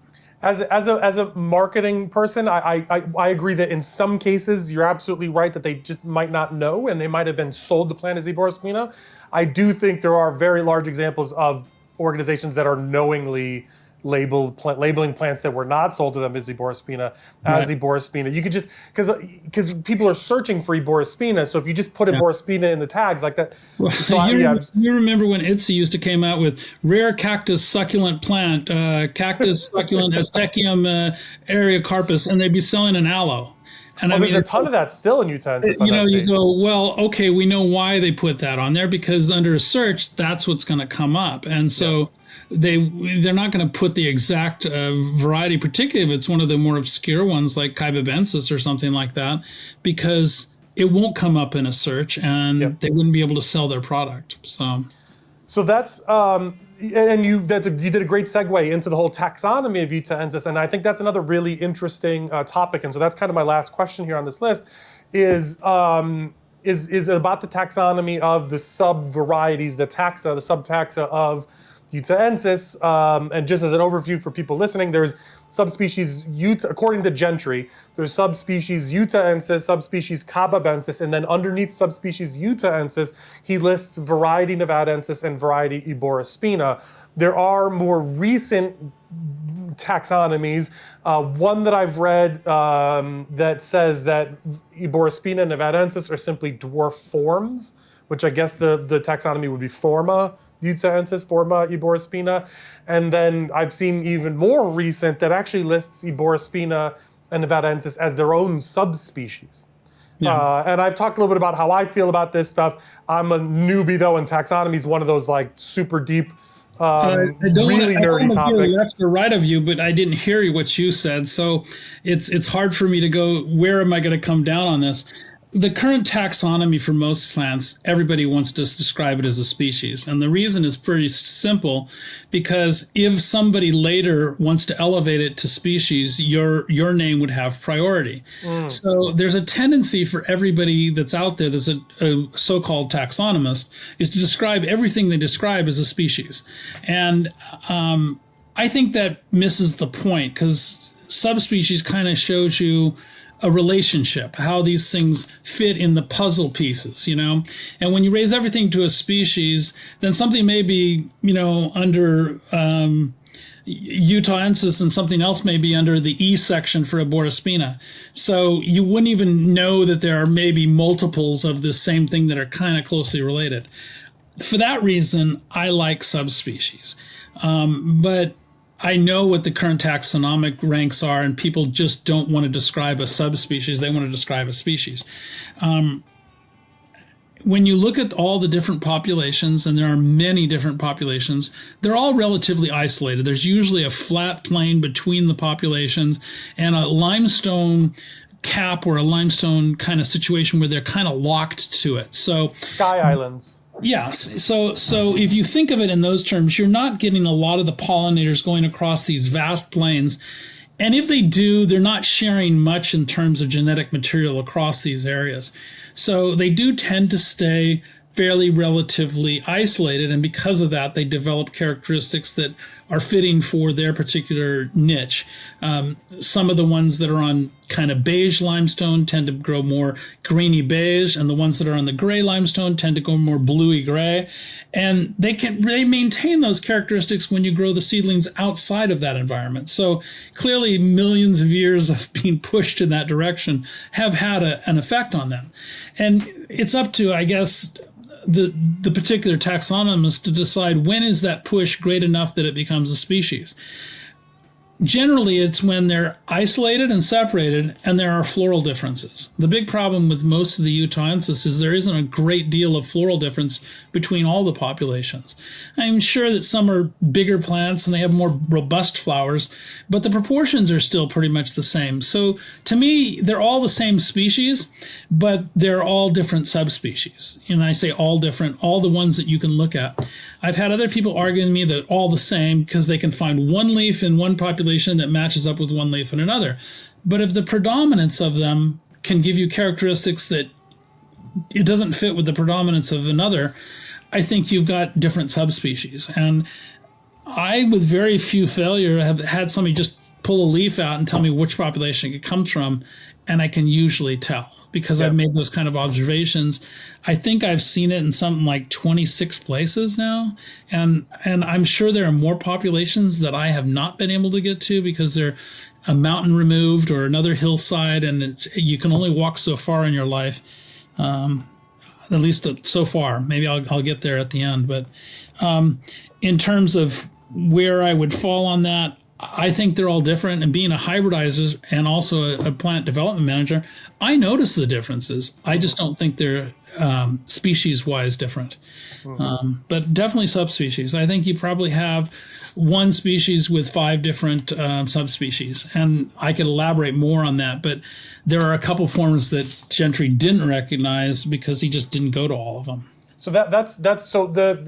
As a marketing person, I agree that in some cases you're absolutely right that they just might not know and they might have been sold the plant as Borospina. I do think there are very large examples of organizations that are knowingly labeling plants that were not sold to them as Borospina as Borospina. You could just because people are searching for Borospina, so if you just put Borospina in the tags like that. Well, so you remember when ITSE used to came out with rare cactus succulent plant, cactus succulent Astecium areocarpus, and they'd be selling an aloe. And there's a ton of that still in Utahensis. You go, well, okay, we know why they put that on there because under a search, that's what's going to come up. And so they're not going to put the exact variety, particularly if it's one of the more obscure ones like Kybabensis or something like that, because it won't come up in a search and they wouldn't be able to sell their product. So that's and you did a great segue into the whole taxonomy of Utahensis, and I think that's another really interesting topic. And so that's kind of my last question here on this list is about the taxonomy of the sub-varieties, the subtaxa of Utahensis. And just as an overview for people listening, there's subspecies according to Gentry, there's subspecies Utahensis, subspecies Kybabensis, and then underneath subspecies Utahensis, he lists variety Nevadensis and variety Borospina. There are more recent taxonomies. One that I've read that says that Borospina and Nevadensis are simply dwarf forms, which I guess the taxonomy would be Forma Utahensis, Forma Borospina. And then I've seen even more recent that actually lists Borospina and Nevadensis as their own subspecies. And I've talked a little bit about how I feel about this stuff. I'm a newbie though, and taxonomy is one of those like super deep, really nerdy topics. I don't know left or right of you, but I didn't hear what you said, so it's hard for me to go. Where am I going to come down on this? The current taxonomy for most plants, everybody wants to describe it as a species. And the reason is pretty simple, because if somebody later wants to elevate it to species, your name would have priority. So there's a tendency for everybody that's out there that's a so-called taxonomist is to describe everything they describe as a species. And I think that misses the point, because subspecies kind of shows you a relationship, how these things fit in the puzzle pieces, And when you raise everything to a species, then something may be, under Utahensis and something else may be under the E section for a Borospina. So you wouldn't even know that there are maybe multiples of the same thing that are kind of closely related. For that reason, I like subspecies. But I know what the current taxonomic ranks are, and people just don't want to describe a subspecies. They want to describe a species. When you look at all the different populations, and there are many different populations, they're all relatively isolated. There's usually a flat plane between the populations and a limestone cap or a limestone kind of situation where they're kind of locked to it. So Sky Islands. Yes. So if you think of it in those terms, you're not getting a lot of the pollinators going across these vast plains. And if they do, they're not sharing much in terms of genetic material across these areas. So they do tend to stay fairly relatively isolated, and because of that, they develop characteristics that are fitting for their particular niche. Some of the ones that are on kind of beige limestone tend to grow more greeny beige, and the ones that are on the gray limestone tend to go more bluey gray. And they maintain those characteristics when you grow the seedlings outside of that environment. So clearly, millions of years of being pushed in that direction have had an effect on them. And it's up to, I guess, the particular taxonomist to decide when is that push great enough that it becomes a species. Generally, it's when they're isolated and separated and there are floral differences. The big problem with most of the Utahensis is there isn't a great deal of floral difference between all the populations. I'm sure that some are bigger plants and they have more robust flowers, but the proportions are still pretty much the same. So to me, they're all the same species, but they're all different subspecies. And I say all different, all the ones that you can look at. I've had other people arguing to me that all the same because they can find one leaf in one population that matches up with one leaf in another. But if the predominance of them can give you characteristics that it doesn't fit with the predominance of another, I think you've got different subspecies. And I, with very few failure, have had somebody just pull a leaf out and tell me which population it comes from, and I can usually tell because I've made those kind of observations. I think I've seen it in something like 26 places now. And I'm sure there are more populations that I have not been able to get to because they're a mountain removed or another hillside, and you can only walk so far in your life, at least so far. Maybe I'll get there at the end. But in terms of where I would fall on that, I think they're all different. And being a hybridizer and also a plant development manager, I notice the differences. I just don't think they're species-wise different. But definitely subspecies. I think you probably have one species with 5 different subspecies. And I could elaborate more on that. But there are a couple forms that Gentry didn't recognize because he just didn't go to all of them. So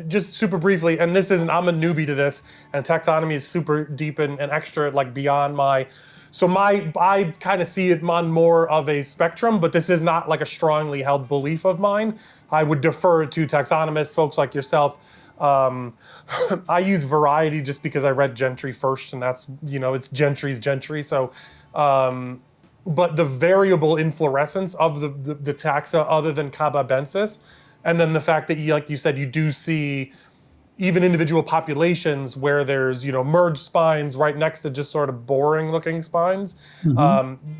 just super briefly, and this isn't, I'm a newbie to this, and taxonomy is super deep and extra, like beyond I kind of see it on more of a spectrum, but this is not like a strongly held belief of mine. I would defer to taxonomists, folks like yourself. I use variety just because I read Gentry first, and that's, it's Gentry's Gentry. So, but the variable inflorescence of the taxa other than Cababensis, and then the fact that, like you said, you do see even individual populations where there's, merged spines right next to just sort of boring looking spines,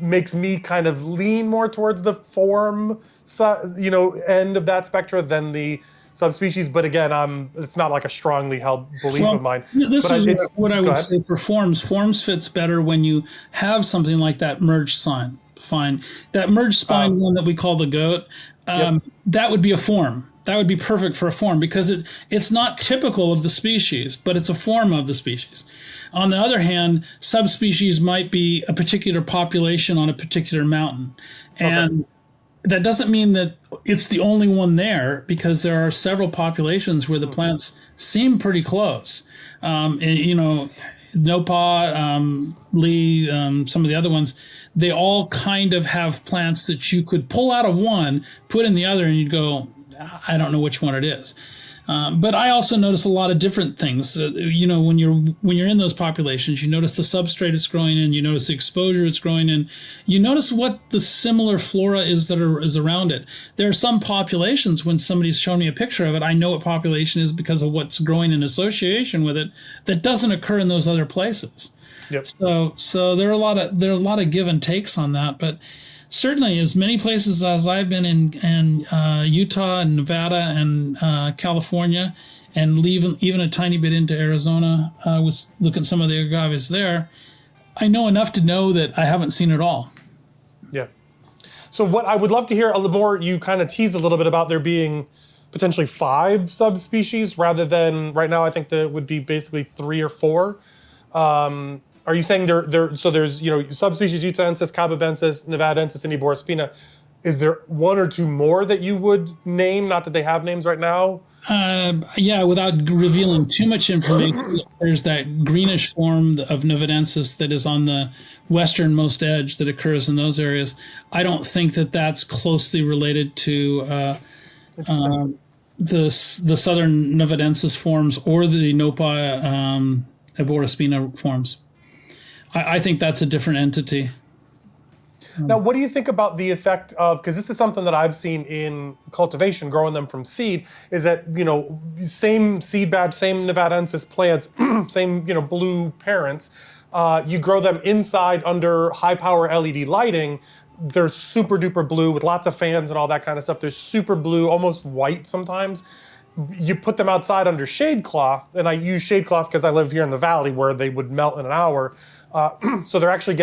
makes me kind of lean more towards the form, end of that spectra than the subspecies. But again, it's not like a strongly held belief of mine. This is what I would say for forms. Forms fits better when you have something like that merged spine. That merged spine one that we call the goat, that would be a form. That would be perfect for a form because it's not typical of the species, but it's a form of the species. On the other hand, subspecies might be a particular population on a particular mountain. And that doesn't mean that it's the only one there, because there are several populations where the plants seem pretty close. Nopa, Lee, some of the other ones, they all kind of have plants that you could pull out of one, put in the other, and you'd go, I don't know which one it is. But I also notice a lot of different things. When you're in those populations, you notice the substrate it's growing in, you notice the exposure it's growing in, you notice what the similar flora is around it. There are some populations, when somebody's shown me a picture of it, I know what population is because of what's growing in association with it that doesn't occur in those other places. Yep. So there are a lot of give and takes on that, but certainly, as many places as I've been in Utah and Nevada and California, and even a tiny bit into Arizona, was looking at some of the agaves there, I know enough to know that I haven't seen it all. Yeah. So what I would love to hear a little more, you kind of tease a little bit about there being potentially 5 subspecies rather than, right now I think there would be basically 3 or 4. Are you saying there's subspecies Utahensis, Cababensis, Nevadensis, and Iborospina? Is there 1 or 2 more that you would name? Not that they have names right now. Without revealing too much information, there's that greenish form of Nevadensis that is on the westernmost edge that occurs in those areas. I don't think that that's closely related to the southern Nevadensis forms or the Nopa Eborispina forms. I think that's a different entity. Now, what do you think about the effect of, because this is something that I've seen in cultivation, growing them from seed, is that, same seed badge, same Nevadensis plants, same, blue parents, you grow them inside under high power LED lighting. They're super duper blue with lots of fans and all that kind of stuff. They're super blue, almost white sometimes. You put them outside under shade cloth, and I use shade cloth because I live here in the valley where they would melt in an hour. So they're actually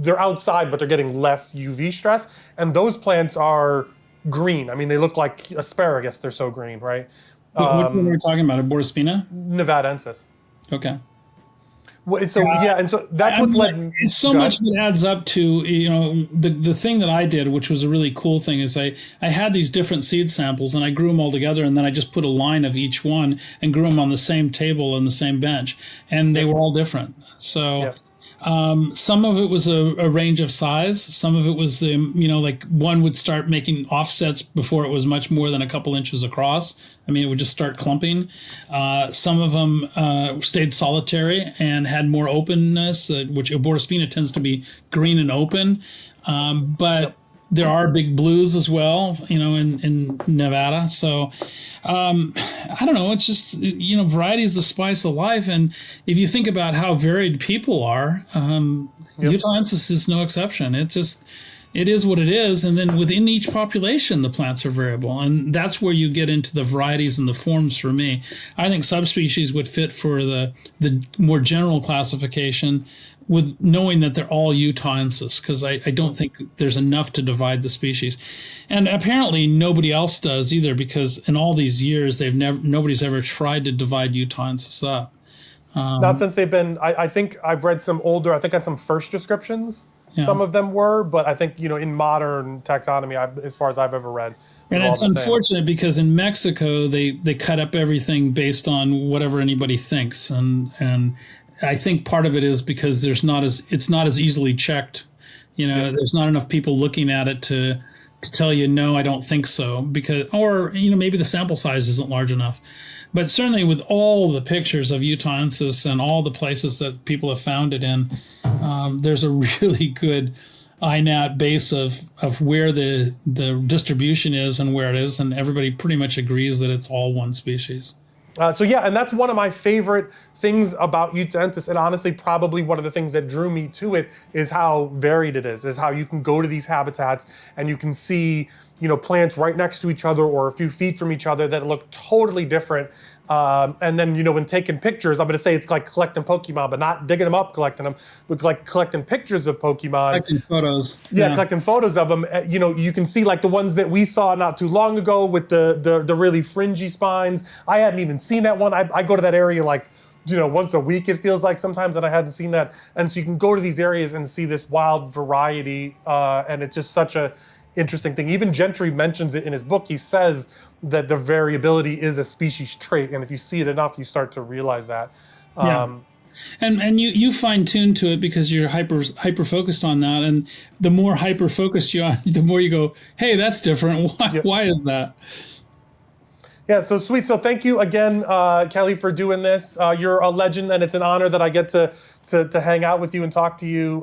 they're outside, but they're getting less UV stress. And those plants are green. I mean, they look like asparagus. They're so green, right? Which one were we talking about? Eborispina? Nevadensis. Okay. And so that's what's led. It's so much that adds up to, the thing that I did, which was a really cool thing, is I had these different seed samples and I grew them all together, and then I just put a line of each one and grew them on the same table and the same bench, and they were all different. So some of it was a range of size. Some of it was, like one would start making offsets before it was much more than a couple inches across. I mean, it would just start clumping. Some of them stayed solitary and had more openness, which Eborispina tends to be green and open. But there are big blues as well, in Nevada. So I don't know. It's just, variety is the spice of life. And if you think about how UT people are, Utahensis is no exception. It is what it is. And then within each population, the plants are variable. And that's where you get into the varieties and the forms for me. I think subspecies would fit for the more general classification, with knowing that they're all Utahensis, because I don't think there's enough to divide the species. And apparently nobody else does either, because in all these years, nobody's ever tried to divide Utahensis up. Not since they've been, I think I've read some older, I think on some first descriptions, some of them were, but I think, in modern taxonomy, as far as I've ever read. And it's unfortunate because in Mexico, they cut up everything based on whatever anybody thinks. And I think part of it is because it's not as easily checked. There's not enough people looking at it to tell you, no, I don't think so, or maybe the sample size isn't large enough. But certainly with all the pictures of Utahensis and all the places that people have found it in, there's a really good INAT base of where the distribution is and where it is, and everybody pretty much agrees that it's all one species. And that's one of my favorite things about Utahensis, and honestly, probably one of the things that drew me to it is how varied it is how you can go to these habitats and you can see, plants right next to each other or a few feet from each other that look totally different. And then, when taking pictures, I'm going to say it's like collecting Pokemon, but not digging them up, collecting them, but like collecting pictures of Pokemon. Collecting photos. Yeah, collecting photos of them. You can see like the ones that we saw not too long ago with the really fringy spines. I hadn't even seen that one. I go to that area like, once a week, it feels like sometimes, and I hadn't seen that. And so you can go to these areas and see this wild variety, and it's just such a interesting thing. Even Gentry mentions it in his book. He says that the variability is a species trait, and if you see it enough, you start to realize that. And you fine tune to it because you're hyper focused on that, and the more hyper focused you are, the more you go, hey, that's different. Why is that? Yeah, so sweet. So thank you again, Kelly, for doing this. You're a legend, and it's an honor that I get to hang out with you and talk to you.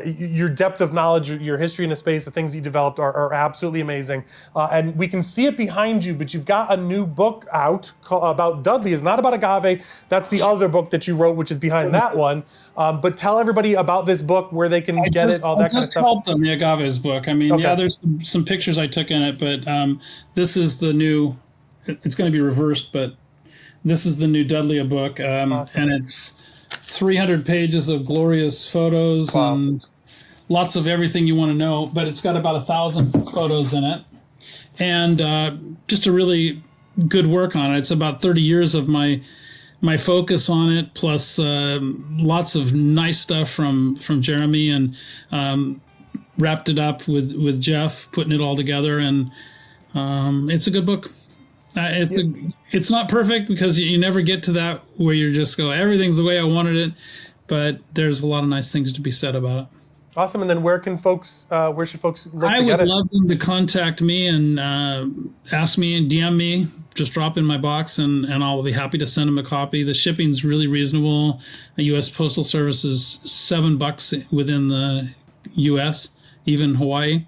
Your depth of knowledge, your history in the space, the things you developed are absolutely amazing. And we can see it behind you, but you've got a new book out about Dudley. It's not about agave. That's the other book that you wrote, which is behind that one. But tell everybody about this book, where they can get it, all that kind of stuff. I just helped them, the Agave's book. I mean, there's some pictures I took in it, but this is the new, it's going to be reversed, but this is the new Dudley book. Awesome. And it's 300 pages of glorious photos and lots of everything you want to know, but it's got about 1,000 photos in it, and just a really good work on it. It's about 30 years of my focus on it, plus lots of nice stuff from Jeremy, and wrapped it up with Jeff, putting it all together, and it's a good book. It's not perfect because you never get to that where you just go, everything's the way I wanted it, but there's a lot of nice things to be said about it. Awesome. And then where should folks look I to get would it? love them to contact me and ask me and DM me. Just drop in my box and I'll be happy to send them a copy. The shipping's really reasonable. The U.S. Postal Service is $7 within the U.S., even Hawaii,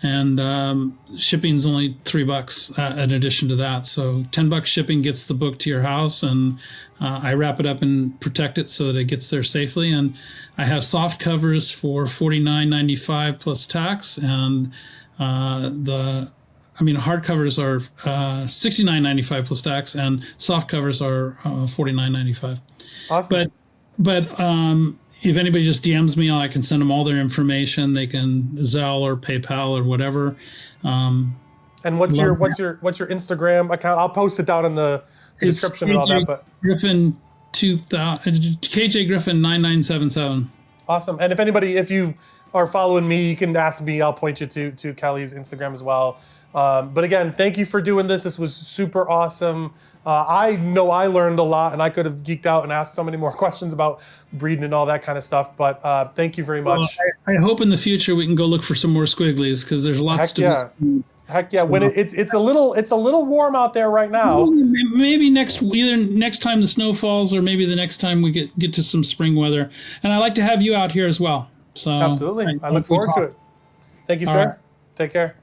and shipping's only $3 in addition to that. So $10 shipping gets the book to your house, and I wrap it up and protect it so that it gets there safely. And I have soft covers for $49.95 plus tax, and hard covers are $69.95 plus tax, and soft covers are $49.95. Awesome. But if anybody just DMs me, I can send them all their information. They can Zelle or PayPal or whatever. And what's your Instagram account? I'll post it down in the description and all that. But Griffin 2000 KJ Griffin 9977. Awesome. And if you are following me, you can ask me. I'll point you to Kelly's Instagram as well. But again, thank you for doing this. This was super awesome. I know I learned a lot, and I could have geeked out and asked so many more questions about breeding and all that kind of stuff. But thank you very much. Well, I hope in the future we can go look for some more squigglies, because there's lots to be. Heck yeah! So, when it's a little warm out there right now. Maybe either next time the snow falls, or maybe the next time we get to some spring weather. And I'd like to have you out here as well. So absolutely, I look forward to it. Thank you, sir. Right. Take care.